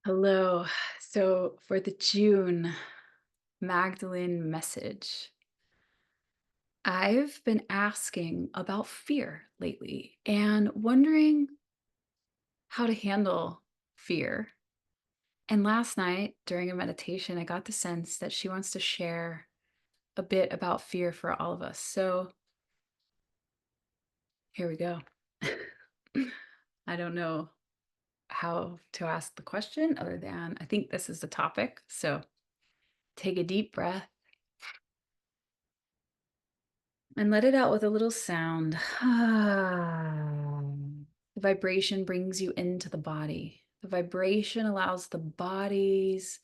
Hello. So for the June Magdalene message, I've been asking about fear lately and wondering how to handle fear. And last night during a meditation, I got the sense that she wants to share a bit about fear for all of us. So here we go. I don't know how to ask the question other than I think this is the topic. So take a deep breath and let it out with a little sound. The vibration brings you into the body. The vibration allows the body's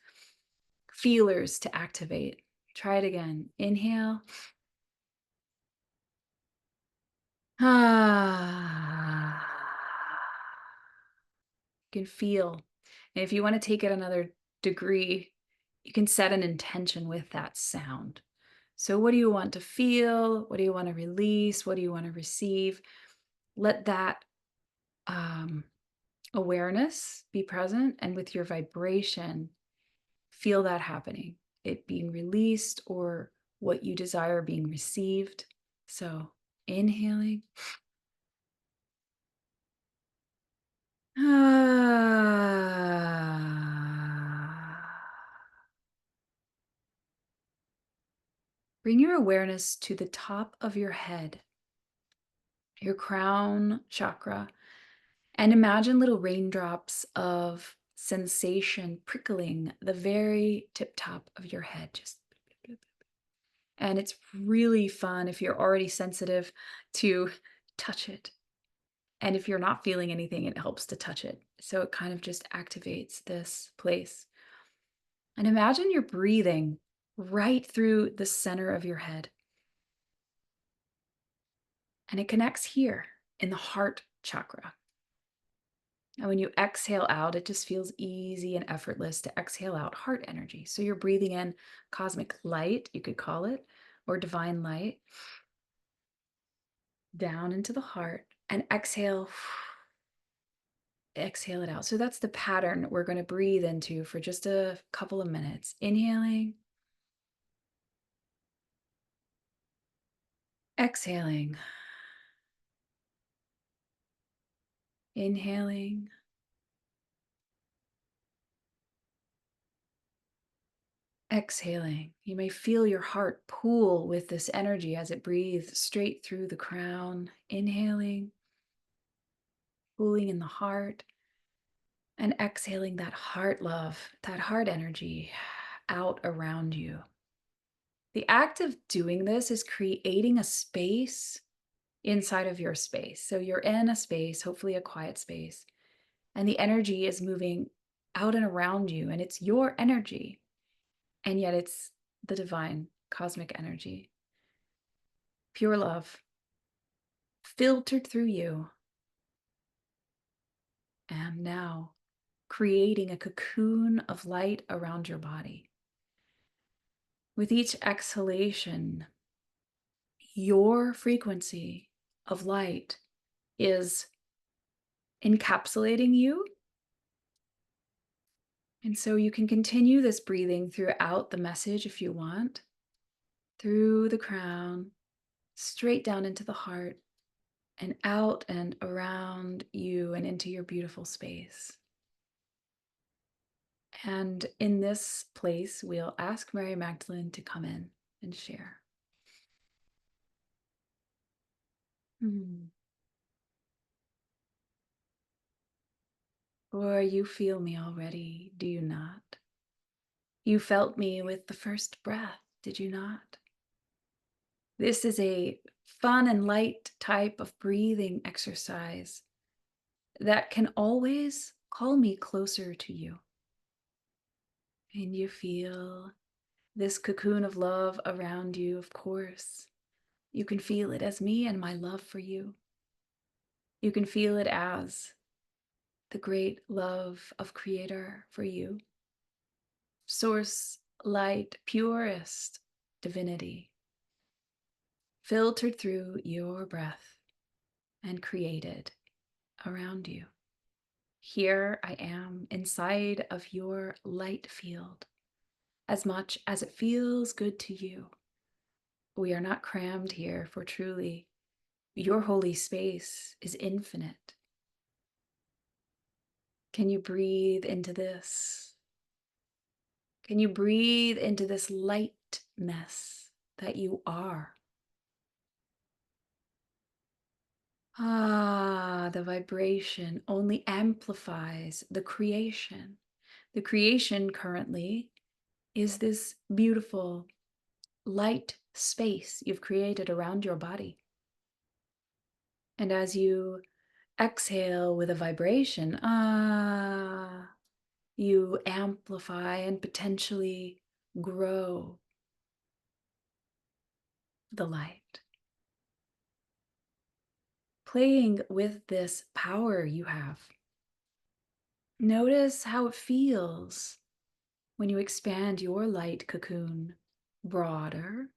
feelers to activate. Try it again. Inhale. Ah. You can feel. And if you want to take it another degree, you can set an intention with that sound. So, what do you want to feel? What do you want to release? What do you want to receive? Let that um, awareness be present, and with your vibration, feel that happening, it being released or what you desire being received. So, inhaling. Bring your awareness to the top of your head, your crown chakra, and imagine little raindrops of sensation prickling the very tip top of your head. And it's really fun if you're already sensitive to touch it. And if you're not feeling anything, it helps to touch it. So it kind of just activates this place. And imagine you're breathing right through the center of your head. And it connects here in the heart chakra. And when you exhale out, it just feels easy and effortless to exhale out heart energy. So you're breathing in cosmic light, you could call it, or divine light, down into the heart, and exhale. Exhale it out. So that's the pattern we're going to breathe into for just a couple of minutes. Inhaling, exhaling, inhaling, exhaling. You may feel your heart pool with this energy as it breathes straight through the crown. Inhaling, pooling in the heart, and exhaling that heart love, that heart energy out around you. The act of doing this is creating a space inside of your space. So you're in a space, hopefully a quiet space, and the energy is moving out and around you, and it's your energy, and yet it's the divine cosmic energy, pure love, filtered through you, and now creating a cocoon of light around your body. With each exhalation, your frequency of light is encapsulating you. And so you can continue this breathing throughout the message if you want, through the crown, straight down into the heart, and out and around you and into your beautiful space. And in this place, we'll ask Mary Magdalene to come in and share. Hmm. For you feel me already, do you not? You felt me with the first breath, did you not? This is a fun and light type of breathing exercise that can always call me closer to you. And you feel this cocoon of love around you, of course. You can feel it as me and my love for you. You can feel it as the great love of Creator for you. Source, light, purest divinity, filtered through your breath and created around you. Here I am inside of your light field, as much as it feels good to you. We are not crammed here, for truly, your holy space is infinite. Can you breathe into this? Can you breathe into this lightness that you are? Ah, the vibration only amplifies the creation. The creation currently is this beautiful light space you've created around your body. And as you exhale with a vibration, you amplify and potentially grow the light. Playing with this power you have. Notice how it feels when you expand your light cocoon broader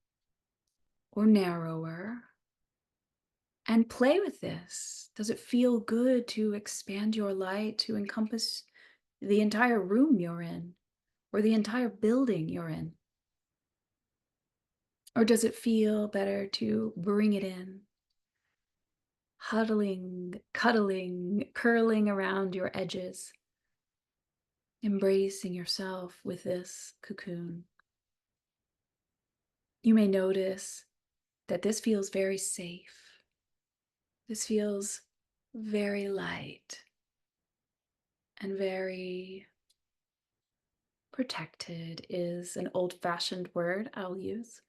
or narrower. And play with this. Does it feel good to expand your light to encompass the entire room you're in or the entire building you're in? Or does it feel better to bring it in, huddling, cuddling, curling around your edges, embracing yourself with this cocoon? You may notice that this feels very safe. This feels very light and very protected is an old-fashioned word I'll use.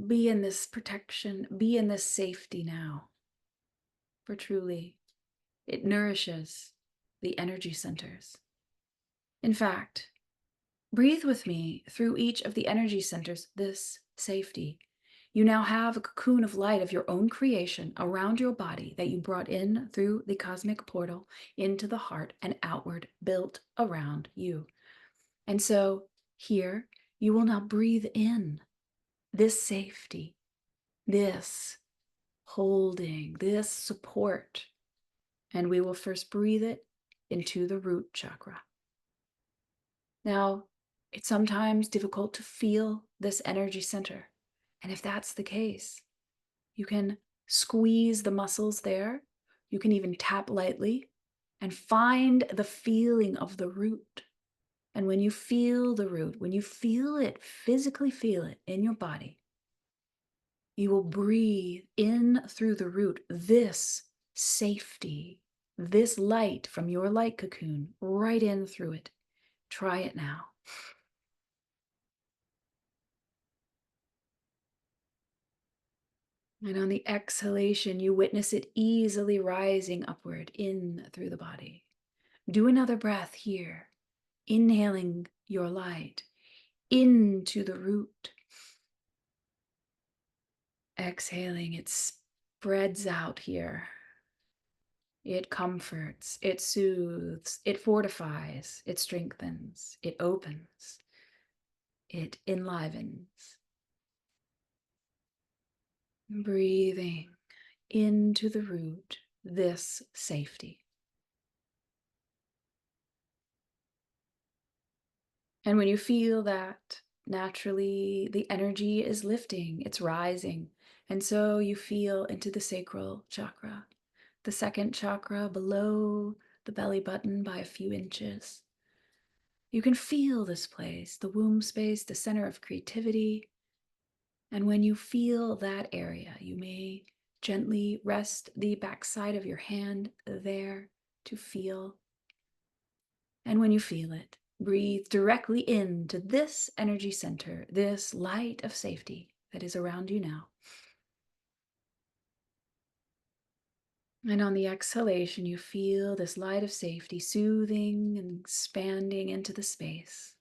Be in this protection, be in this safety now, for truly, it nourishes the energy centers. In fact, breathe with me through each of the energy centers, this safety. You now have a cocoon of light of your own creation around your body that you brought in through the cosmic portal into the heart and outward, built around you. And so here you will now breathe in this safety, this holding, this support. And we will first breathe it into the root chakra. Now, it's sometimes difficult to feel this energy center. And if that's the case, you can squeeze the muscles there. You can even tap lightly and find the feeling of the root. And when you feel the root, when you feel it, physically feel it in your body, you will breathe in through the root this safety, this light from your light cocoon, right in through it. Try it now. And on the exhalation, you witness it easily rising upward in through the body. Do another breath here, inhaling your light into the root. Exhaling, it spreads out here. It comforts, it soothes, it fortifies, it strengthens, it opens, it enlivens. Breathing into the root, this safety. And when you feel that, naturally the energy is lifting, it's rising. And so you feel into the sacral chakra, the second chakra below the belly button by a few inches. You can feel this place, the womb space, the center of creativity. And when you feel that area, you may gently rest the backside of your hand there to feel. And when you feel it, breathe directly into this energy center, this light of safety that is around you now. And on the exhalation, you feel this light of safety soothing and expanding into the space.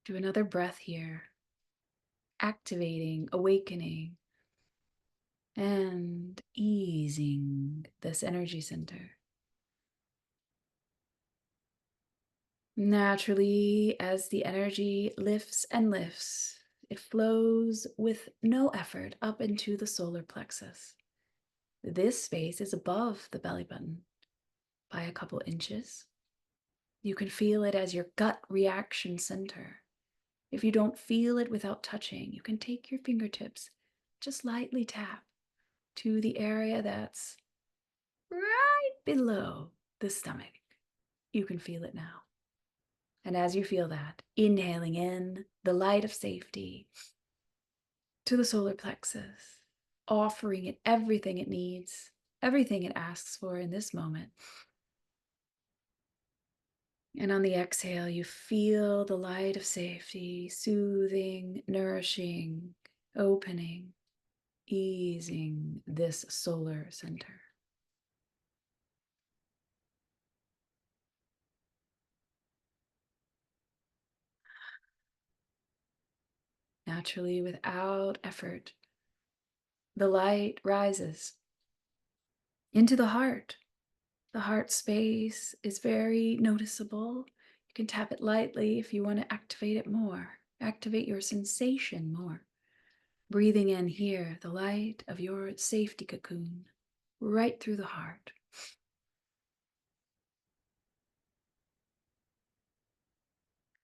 Do another breath here, activating, awakening, and easing this energy center. Naturally, as the energy lifts and lifts, it flows with no effort up into the solar plexus. This space is above the belly button by a couple inches. You can feel it as your gut reaction center. If you don't feel it without touching, you can take your fingertips, just lightly tap to the area that's right below the stomach. You can feel it now. And as you feel that, inhaling in the light of safety to the solar plexus, offering it everything it needs, everything it asks for in this moment. And on the exhale, you feel the light of safety, soothing, nourishing, opening, easing this solar center. Naturally, without effort, the light rises into the heart. The heart space is very noticeable. You can tap it lightly if you want to activate it more, activate your sensation more. Breathing in here, the light of your safety cocoon, right through the heart.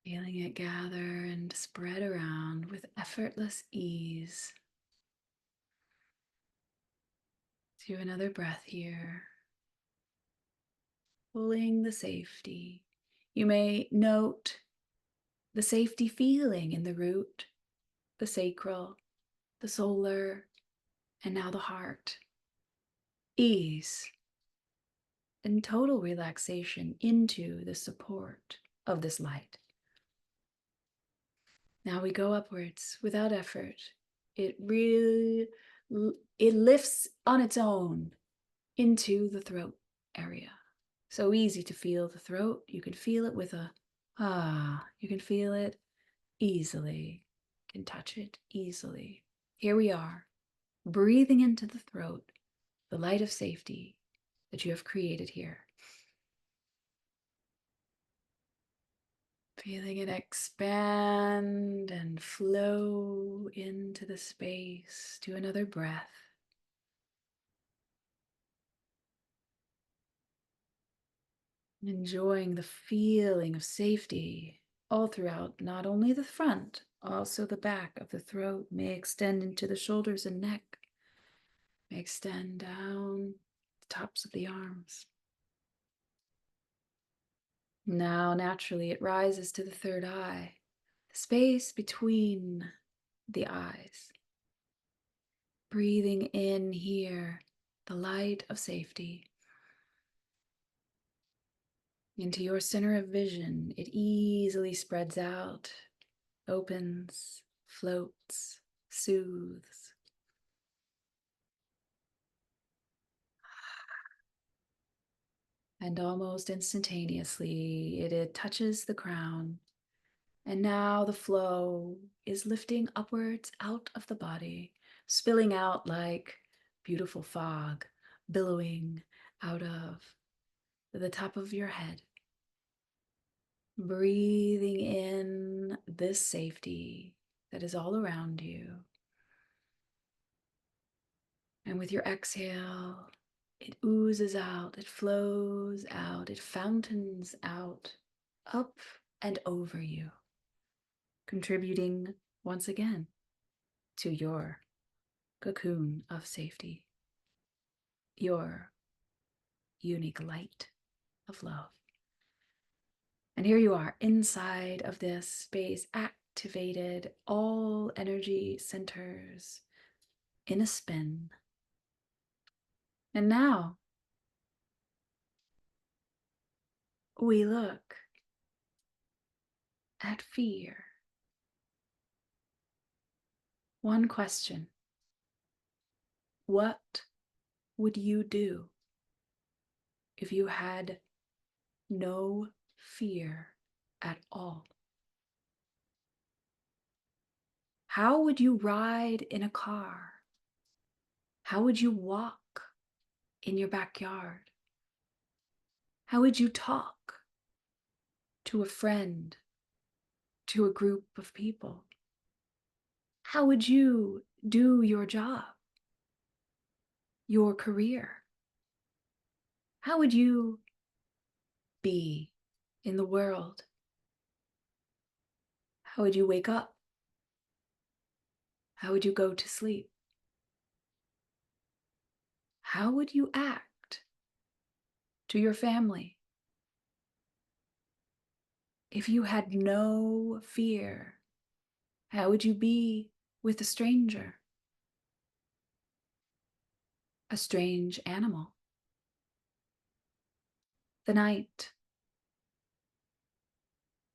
Feeling it gather and spread around with effortless ease. Do another breath here. Pulling the safety. You may note the safety feeling in the root, the sacral, the solar, and now the heart. Ease and total relaxation into the support of this light. Now we go upwards without effort. It lifts on its own into the throat area. So easy to feel the throat. You can feel it with a you can feel it easily. You can touch it easily. Here we are, breathing into the throat, the light of safety that you have created here. Feeling it expand and flow into the space. Do another breath. Enjoying the feeling of safety all throughout, not only the front, also the back of the throat may extend into the shoulders and neck, may extend down the tops of the arms. Now, naturally, it rises to the third eye, the space between the eyes. Breathing in here, the light of safety. Into your center of vision, it easily spreads out, opens, floats, soothes. And almost instantaneously, it touches the crown. And now the flow is lifting upwards out of the body, spilling out like beautiful fog, billowing out of the top of your head. Breathing in this safety that is all around you. And with your exhale, it oozes out, it flows out, it fountains out, up and over you, contributing once again to your cocoon of safety, your unique light of love. And here you are inside of this space, activated, all energy centers in a spin. And now we look at fear. One question: what would you do if you had no fear at all? How would you ride in a car? How would you walk in your backyard? How would you talk to a friend, to a group of people? How would you do your job? your career? How would you be in the world? How would you wake up? How would you go to sleep? How would you act to your family if you had no fear? How would you be with a stranger, a strange animal? The night,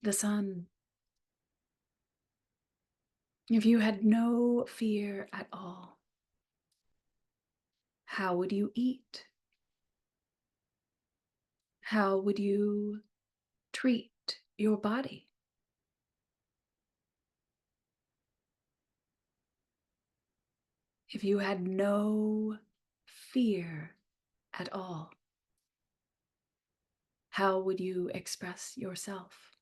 the sun. If you had no fear at all, how would you eat? How would you treat your body? If you had no fear at all, how would you express yourself?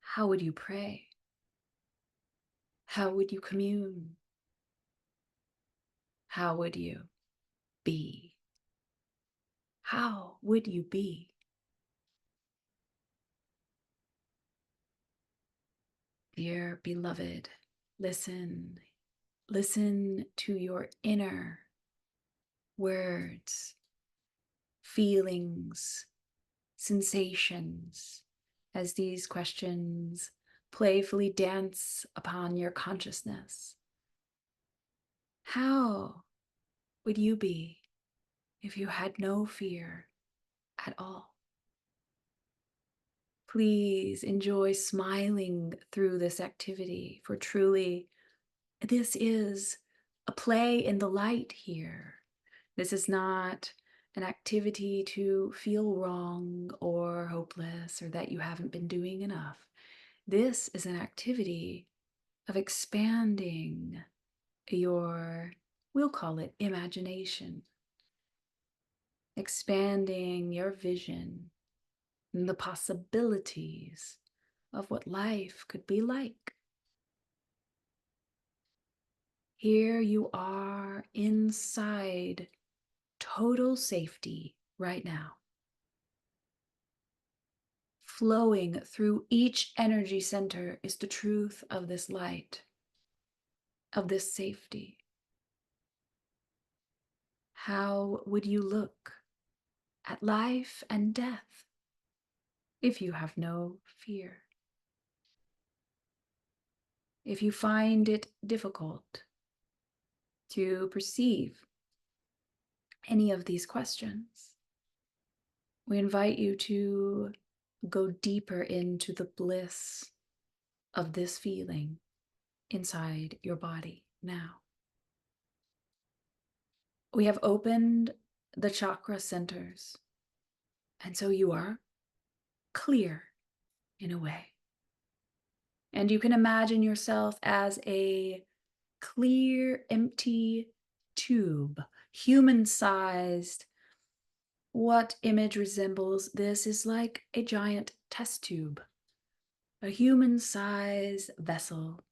How would you pray? How would you commune? How would you be? How would you be? Dear beloved, listen. Listen to your inner words, feelings, sensations as these questions playfully dance upon your consciousness. How would you be if you had no fear at all? Please enjoy smiling through this activity, for truly, this is a play in the light here. This is not an activity to feel wrong or hopeless or that you haven't been doing enough. This is an activity of expanding your, we'll call it imagination, expanding your vision and the possibilities of what life could be like. Here you are inside total safety right now. Flowing through each energy center is the truth of this light, of this safety. How would you look at life and death if you have no fear? If you find it difficult to perceive any of these questions, we invite you to go deeper into the bliss of this feeling inside your body now. We have opened the chakra centers, and so you are clear in a way. And you can imagine yourself as a clear, empty tube, human-sized. What image resembles this is like a giant test tube, a human-sized vessel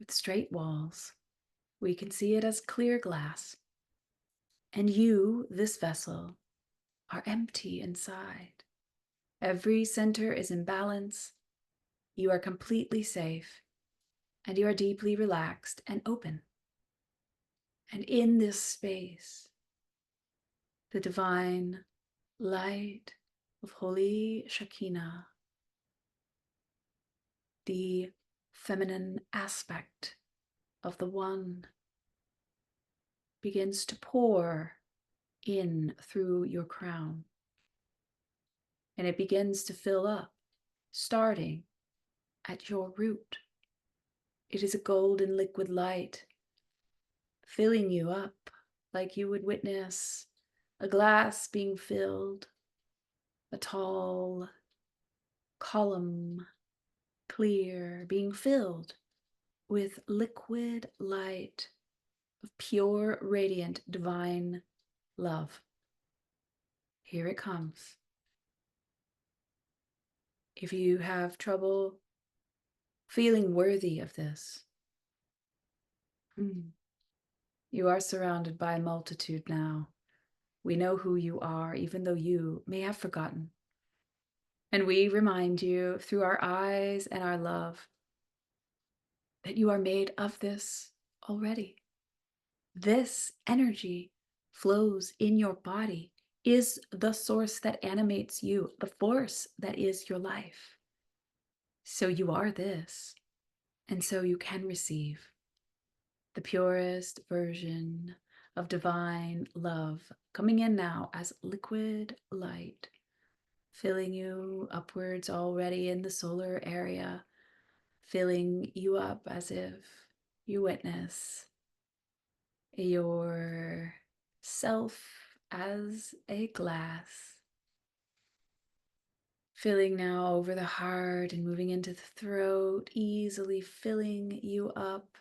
with straight walls. We can see it as clear glass. And you, this vessel, are empty inside. Every center is in balance. You are completely safe, and you are deeply relaxed and open. And in this space, the divine light of Holy Shekinah, the feminine aspect of the One, begins to pour in through your crown. And it begins to fill up, starting at your root. It is a golden liquid light filling you up like you would witness a glass being filled, a tall column, clear, being filled with liquid light of pure, radiant, divine love. Here it comes. If you have trouble feeling worthy of this, You are surrounded by a multitude now. We know who you are, even though you may have forgotten. And we remind you through our eyes and our love that you are made of this already. This energy flows in your body, is the source that animates you, the force that is your life. So you are this, and so you can receive the purest version of divine love coming in now as liquid light, filling you upwards already in the solar area, filling you up as if you witness your self as a glass, filling now over the heart and moving into the throat, easily filling you up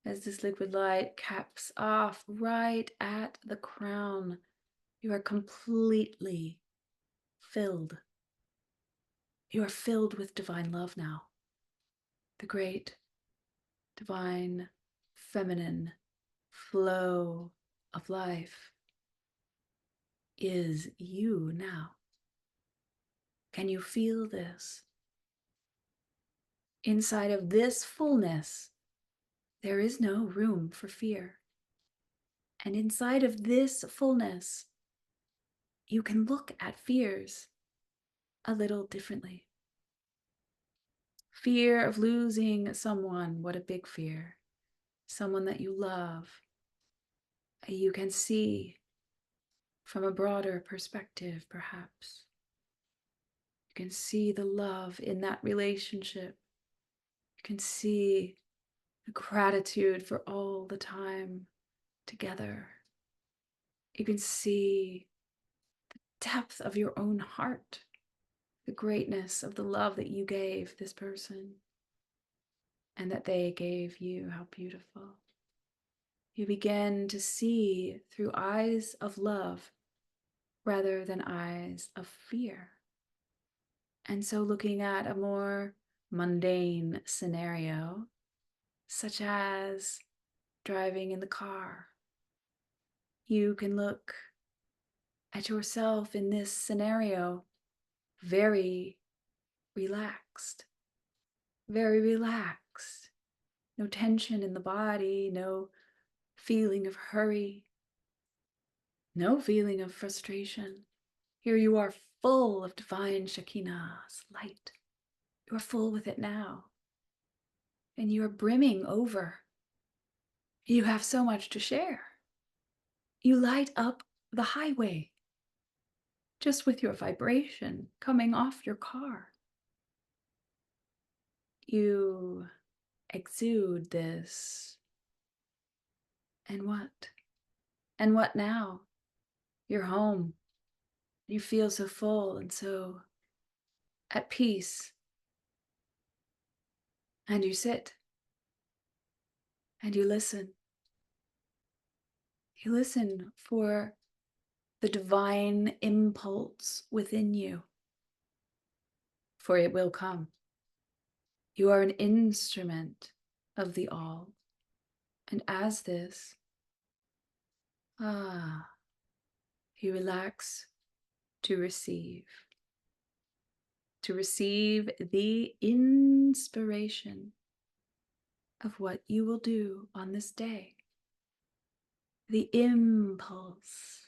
as this liquid light caps off right at the crown. You are completely filled. You are filled with divine love now. The great divine feminine flow of life is you now. Can you feel this? Inside of this fullness, there is no room for fear. And inside of this fullness, you can look at fears a little differently. Fear of losing someone, what a big fear. Someone that you love. You can see from a broader perspective, perhaps. You can see the love in that relationship. You can see the gratitude for all the time together. You can see the depth of your own heart, the greatness of the love that you gave this person and that they gave you. How beautiful. You begin to see through eyes of love rather than eyes of fear. And so looking at a more mundane scenario, such as driving in the car, you can look at yourself in this scenario very relaxed, very relaxed. No tension in the body, no feeling of hurry, no feeling of frustration. Here you are full of divine Shekinah's light. You are full with it now. And you are brimming over. You have so much to share. You light up the highway just with your vibration coming off your car. You exude this. And what? And what now? You're home. You feel so full and so at peace. And you sit and you listen. You listen for the divine impulse within you, for it will come. You are an instrument of the all. And as this, you relax to receive the inspiration of what you will do on this day, the impulse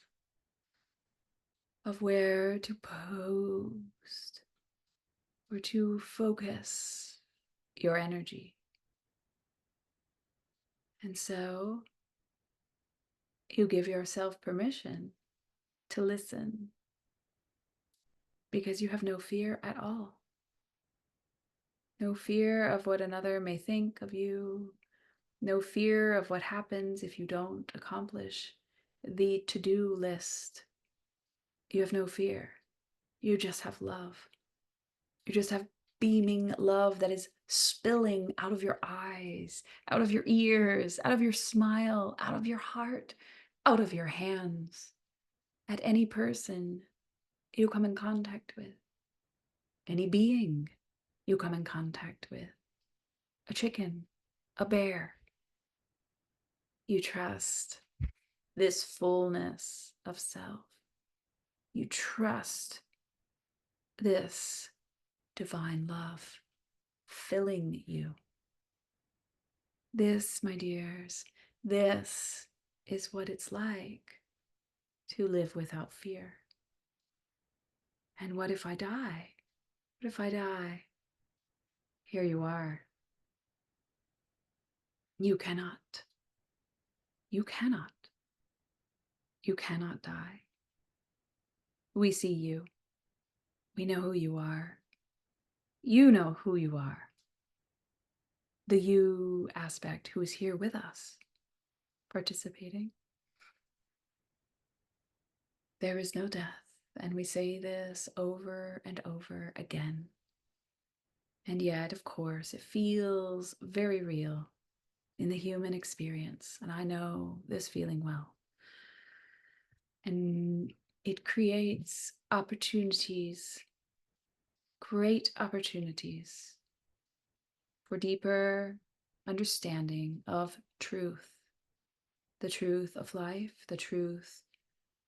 of where to post or to focus your energy. And so you give yourself permission to listen because you have no fear at all. No fear of what another may think of you. No fear of what happens if you don't accomplish the to-do list. You have no fear. You just have love. You just have beaming love that is spilling out of your eyes, out of your ears, out of your smile, out of your heart, out of your hands, at any person you come in contact with, any being you come in contact with, a chicken, a bear. You trust this fullness of self. You trust this divine love filling you. This, my dears, this is what it's like to live without fear. And what if I die? What if I die? Here you are. You cannot. You cannot. You cannot die. We see you. We know who you are. You know who you are. The you aspect who is here with us, participating. There is no death. And we say this over and over again. And yet, of course, it feels very real in the human experience. And I know this feeling well. And it creates opportunities, great opportunities for deeper understanding of truth, the truth of life, the truth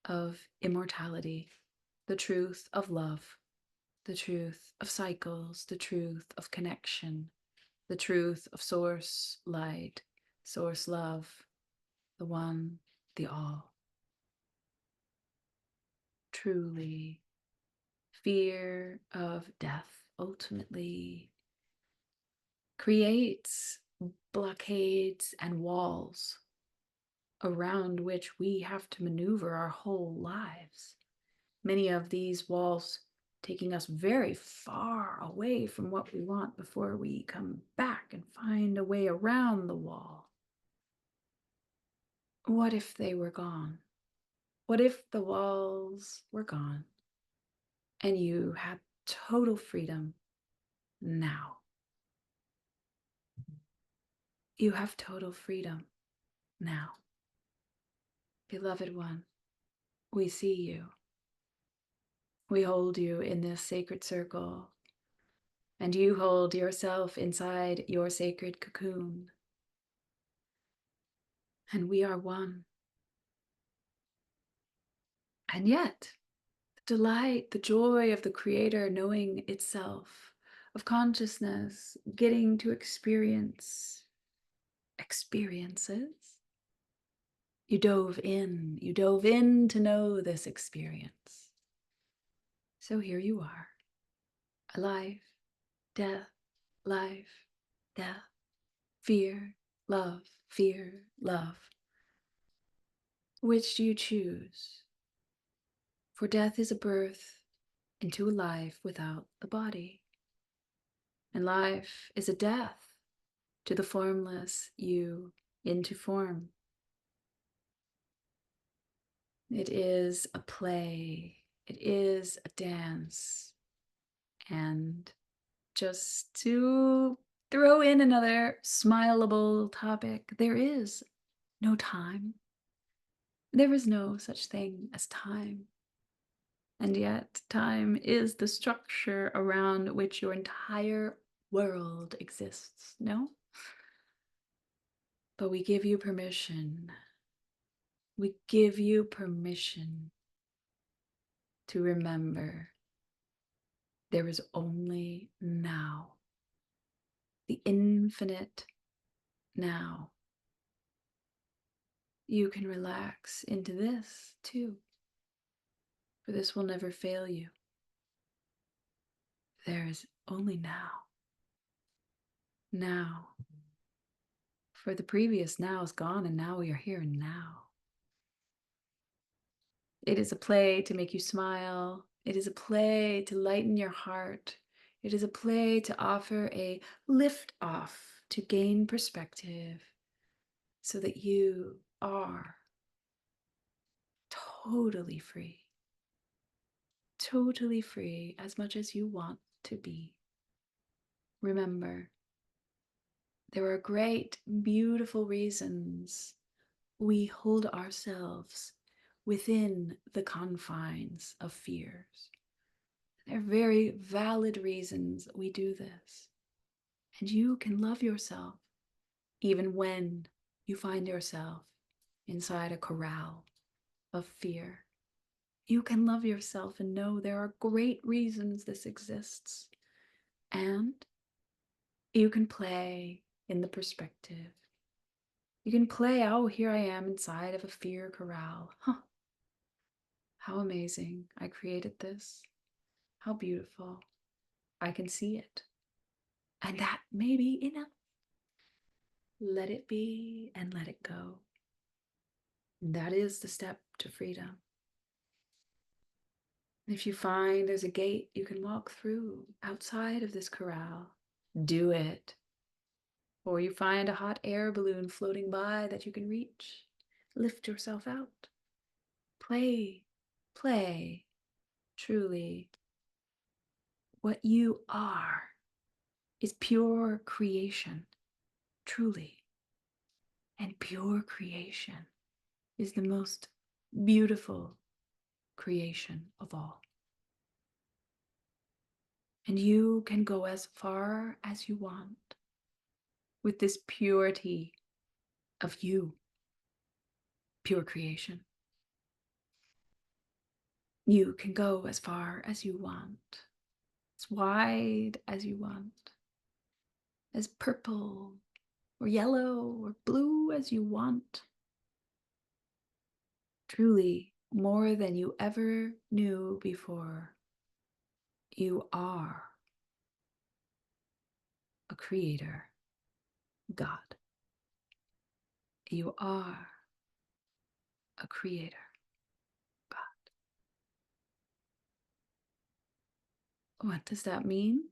of immortality, the truth of love, the truth of cycles, the truth of connection, the truth of source light, source love, the one, the all. Truly, fear of death ultimately creates blockades and walls around which we have to maneuver our whole lives. Many of these walls taking us very far away from what we want before we come back and find a way around the wall. What if they were gone? What if the walls were gone and you had total freedom now? You have total freedom now. Beloved one, we see you. We hold you in this sacred circle, and you hold yourself inside your sacred cocoon. And we are one. And yet, the delight, the joy of the Creator knowing itself, of consciousness, getting to experience experiences. You dove in to know this experience. So here you are, alive, death, life, death, fear, love, fear, love. Which do you choose? For death is a birth into a life without the body, and life is a death to the formless you into form. It is a play, it is a dance, and just to throw in another smileable topic, there is no time. There is no such thing as time. And yet, time is the structure around which your entire world exists, no? But we give you permission. We give you permission to remember there is only now, the infinite now. You can relax into this too, for this will never fail you. There is only now. Now. For the previous now is gone, and now we are here and now. It is a play to make you smile. It is a play to lighten your heart. It is a play to offer a lift off, to gain perspective, so that you are totally free. Totally free as much as you want to be. Remember, there are great, beautiful reasons we hold ourselves within the confines of fears. There are very valid reasons we do this. And you can love yourself even when you find yourself inside a corral of fear. You can love yourself and know there are great reasons this exists. And you can play in the perspective. You can play, oh, here I am inside of a fear corral. Huh. How amazing. I created this. How beautiful. I can see it. And that may be enough. Let it be and let it go. That is the step to freedom. If you find there's a gate you can walk through outside of this corral, do it. Or you find a hot air balloon floating by that you can reach, lift yourself out. Play, play, truly. What you are is pure creation, truly. And pure creation is the most beautiful creation of all. And you can go as far as you want with this purity of you, pure creation. You can go as far as you want, as wide as you want, as purple or yellow or blue as you want. Truly, more than you ever knew before, you are a creator, God. You are a creator, God. What does that mean?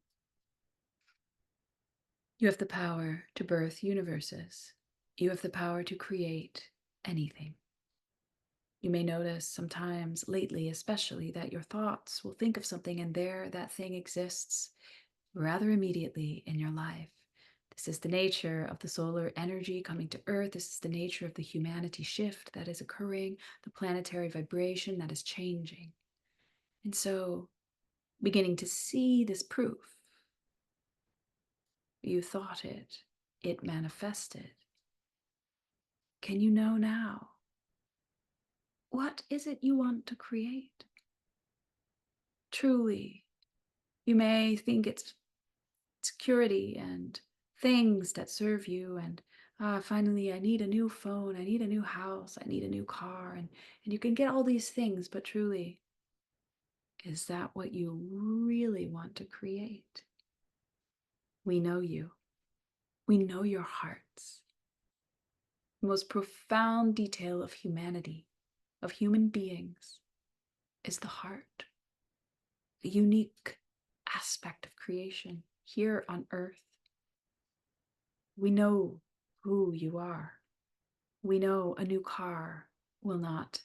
You have the power to birth universes. You have the power to create anything. You may notice sometimes, lately especially, that your thoughts will think of something and there that thing exists rather immediately in your life. This is the nature of the solar energy coming to Earth. This is the nature of the humanity shift that is occurring, the planetary vibration that is changing. And so, beginning to see this proof, you thought it, it manifested. Can you know now? What is it you want to create? Truly, you may think it's security and things that serve you and finally I need a new phone, I need a new house, I need a new car, and you can get all these things, but truly, is that what you really want to create? We know you. We know your hearts. The most profound detail of humanity, of human beings, is the heart. A unique aspect of creation here on earth. We know who you are. We know a new car will not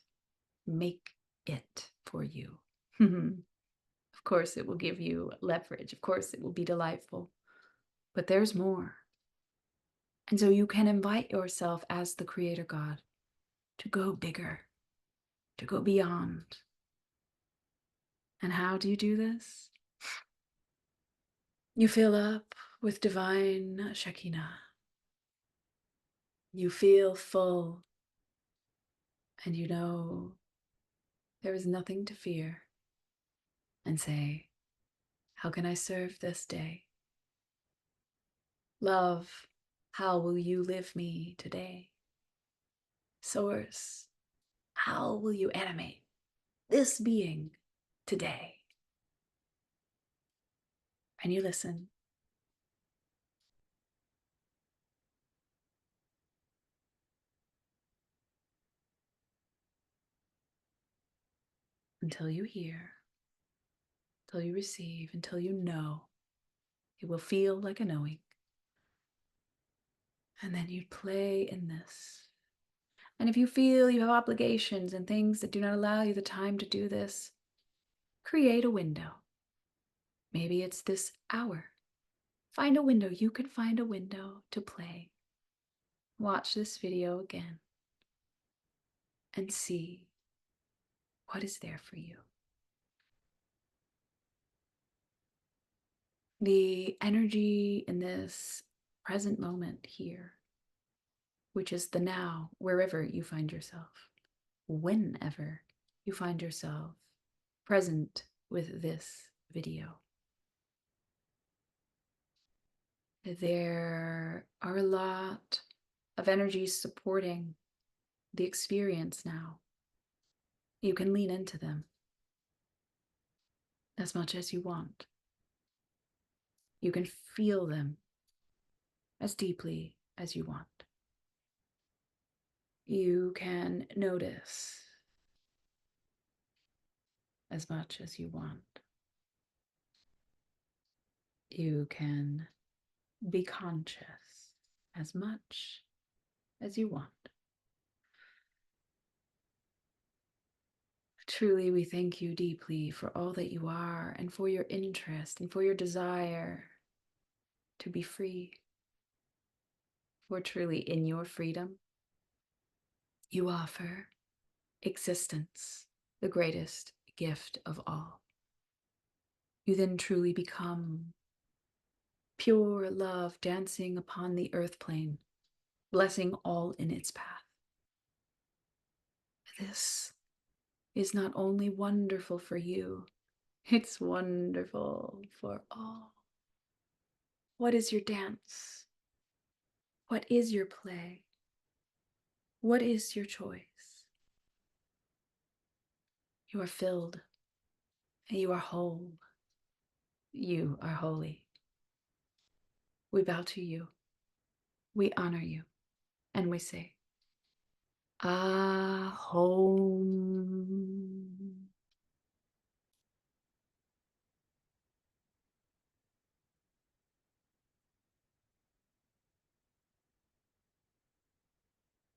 make it for you. Of course, it will give you leverage. Of course, it will be delightful. But there's more. And so you can invite yourself as the Creator God to go bigger, to go beyond. And how do you do this? You fill up with divine Shekinah. You feel full, and you know there is nothing to fear. And say, how can I serve this day? Love, how will you live me today? Source, how will you animate this being today? And you listen. Until you hear, until you receive, until you know. It will feel like a knowing. And then you play in this. And if you feel you have obligations and things that do not allow you the time to do this, create a window. Maybe it's this hour. Find a window. You can find a window to play. Watch this video again and see what is there for you. The energy in this present moment here which is the now, wherever you find yourself, whenever you find yourself present with this video. There are a lot of energies supporting the experience now. You can lean into them as much as you want. You can feel them as deeply as you want. You can notice as much as you want. You can be conscious as much as you want. Truly, we thank you deeply for all that you are and for your interest and for your desire to be free. For truly, in your freedom, you offer existence, the greatest gift of all. You then truly become pure love dancing upon the earth plane, blessing all in its path. This is not only wonderful for you, it's wonderful for all. What is your dance? What is your play? What is your choice? You are filled, and you are whole. You are holy. We bow to you, we honor you, and we say, Ahom.